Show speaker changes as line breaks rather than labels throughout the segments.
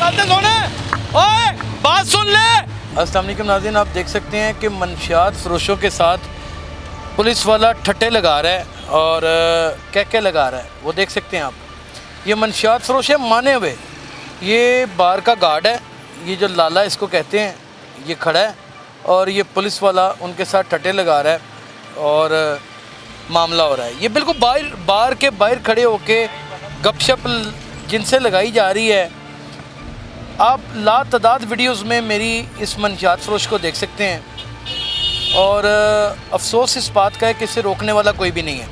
ओए बात सुन ले। अस्सलाम वालेकुम नाज़रीन, आप देख सकते हैं कि मंशियात फरोशों के साथ पुलिस वाला ठट्टे लगा रहा है और क्या लगा रहा है वो देख सकते हैं आप। ये मंशियात फरोश है माने हुए, ये बार का गार्ड है, ये जो लाला इसको कहते हैं, ये खड़ा है और ये पुलिस वाला उनके साथ ठट्टे लगा रहा है और मामला हो रहा है। ये बिल्कुल बार के बाहर खड़े होके गपशप जिनसे लगाई जा रही है। आप लातादाद वीडियोस में मेरी इस मंशियात फरोश को देख सकते हैं और अफसोस इस बात का है कि इसे रोकने वाला कोई भी नहीं है।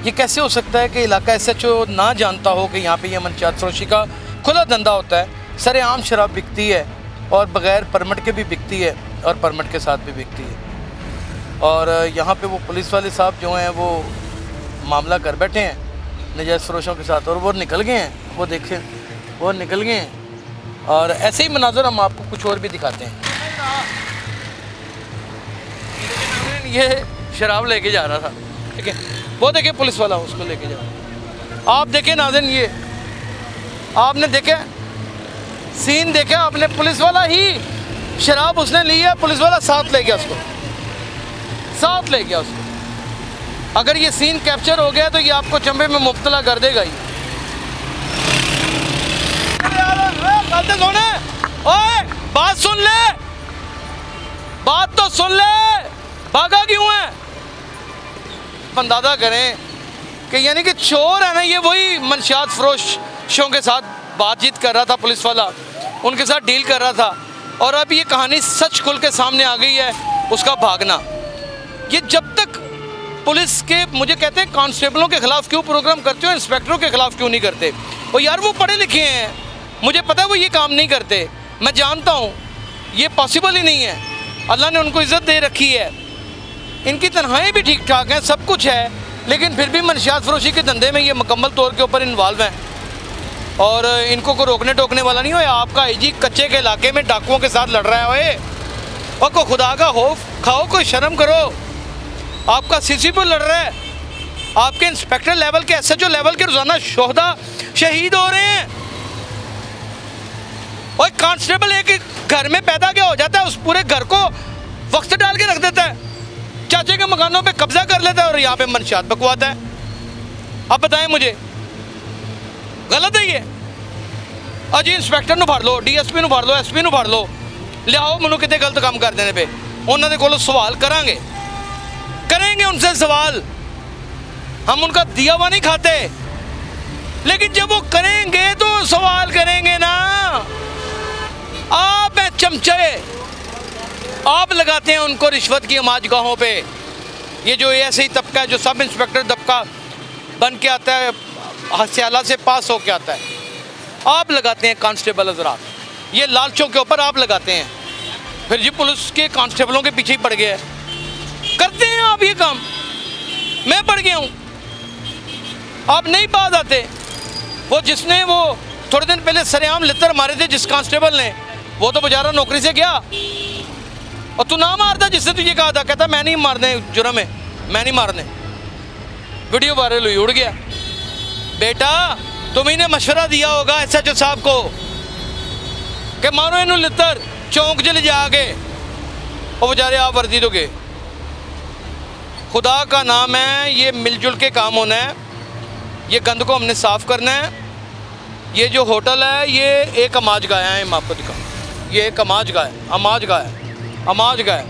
ये कैसे हो सकता है कि इलाका SHO ना जानता हो कि यहाँ पे ये मंशियात फरोशी का खुला धंधा होता है। सरेआम शराब बिकती है और बग़ैर परमिट के भी बिकती है और परमिट के साथ भी बिकती है। और यहाँ पे वो पुलिस वाले साहब जो हैं वो मामला कर बैठे हैं नजायज़ फरोशों के साथ और वो निकल गए हैं। वो देखें, वो निकल गए हैं और ऐसे ही मनाज़र हम आपको कुछ और भी दिखाते हैं। ये शराब लेके जा रहा था, ठीक है, वो देखे पुलिस वाला उसको लेके जा रहा। आप देखें नाज़रीन, ये आपने देखे सीन देखा आपने, पुलिस वाला ही शराब उसने ली है, पुलिस वाला साथ ले गया उसको, साथ ले गया उसको। अगर ये सीन कैप्चर हो गया तो ये आपको चंबे में मुब्तला कर देगा ही। ओए बात सुन ले, बात तो सुन ले, भागा क्यों है? अंदाजा करें कि यानी कि चोर है ना, ये वही मंशियात फरोशों के साथ बातचीत कर रहा था, पुलिस वाला उनके साथ डील कर रहा था और अब ये कहानी सच खुल के सामने आ गई है, उसका भागना। ये जब तक पुलिस के, मुझे कहते हैं कांस्टेबलों के ख़िलाफ़ क्यों प्रोग्राम करते हो, इंस्पेक्टरों के ख़िलाफ़ क्यों नहीं करते? और यार वो पढ़े लिखे हैं, मुझे पता है वो ये काम नहीं करते, मैं जानता हूँ ये पॉसिबल ही नहीं है। अल्लाह ने उनको इज़्ज़त दे रखी है, इनकी तनख्वाहें भी ठीक ठाक हैं, सब कुछ है, लेकिन फिर भी मंशियात फरोशी के धंधे में ये मुकम्मल तौर के ऊपर इन्वॉल्व हैं और इनको कोई रोकने टोकने वाला नहीं हो। आपका IG कच्चे के इलाके में डाकुओं के साथ लड़ रहा है। ओए और को खुदा का खौफ खाओ, कोई शर्म करो। आपका CC पर लड़ रहा है, आपके इंस्पेक्टर लेवल के SHO लेवल के रोज़ाना शोहदा शहीद हो रहे हैं। और कांस्टेबल एक घर में पैदा क्या हो जाता है, उस पूरे घर को वक्त डाल के रख देता है, चाचे के मकानों पे कब्जा कर लेता है और यहाँ पे मंशियात बकवाता है। अब बताएं मुझे, गलत है ये? अजी इंस्पेक्टर नूं फड़ लो, DSP नूं फड़ लो, SP नूं फड़ लो, लियाओ मैनू कितने गलत काम कर देने पे उन्होंने कोलों सवाल करेंगे उनसे सवाल। हम उनका दिया हुआ नहीं खाते, लेकिन जब वो करेंगे तो सवाल करेंगे ना। आप हैं चमचे, आप लगाते हैं उनको रिश्वत की हमाजगाहों पे। ये जो ऐसे ही तबका है जो सब इंस्पेक्टर तबका बन के आता है, हसियाला से पास होके आता है, आप लगाते हैं कांस्टेबल हज़रात, ये लालचों के ऊपर आप लगाते हैं। फिर जी पुलिस के कांस्टेबलों के पीछे ही पड़ गए, करते हैं आप ये काम। मैं पड़ गया हूँ, आप नहीं बात आते। वो जिसने वो थोड़े दिन पहले सरेआम लित्तर मारे थे जिस कांस्टेबल ने, वो तो बेचारा नौकरी से गया और तू ना मारता जिससे तुझे कहा था, कहता मैं नहीं मारने, जुर्म है मैं नहीं मारने। वीडियो वायरल हुई, उड़ गया। बेटा तुम्ही ने मशवरा दिया होगा SHO साहब को कि मारो इन्हों लित्तर चौंक च ले जाके, और बेचारे आप वर्दी तो गए। खुदा का नाम है, ये मिलजुल के काम होना है, ये गंद को हमने साफ़ करना है। ये जो होटल है ये एक अमाज गाया है, मैं आपको दिखाऊँ, ये एक अमाज गाय, अमाज गाय।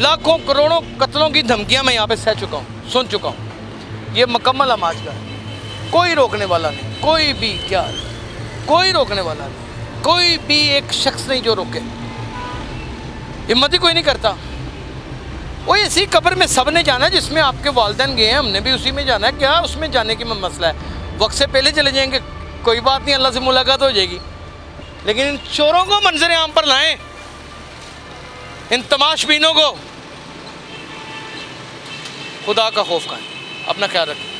लाखों करोड़ों कत्लों की धमकियां मैं यहाँ पे सह चुका हूँ, सुन चुका हूँ। ये मुकम्मल अमाज गाय, कोई रोकने वाला नहीं, कोई भी क्या, कोई रोकने वाला नहीं, कोई भी एक शख्स नहीं जो रोके, हिम्मत ही कोई नहीं करता। वो इसी कब्र में सब ने जाना है जिसमें आपके वालिदैन गए हैं, हमने भी उसी में जाना है। क्या उसमें जाने की मसला है, वक्त से पहले चले जाएंगे, कोई बात नहीं, अल्लाह से मुलाकात हो जाएगी। लेकिन इन चोरों को मंजर आम पर लाएं, इन तमाशबीनों को खुदा का खौफ खाएं। अपना ख्याल रखें।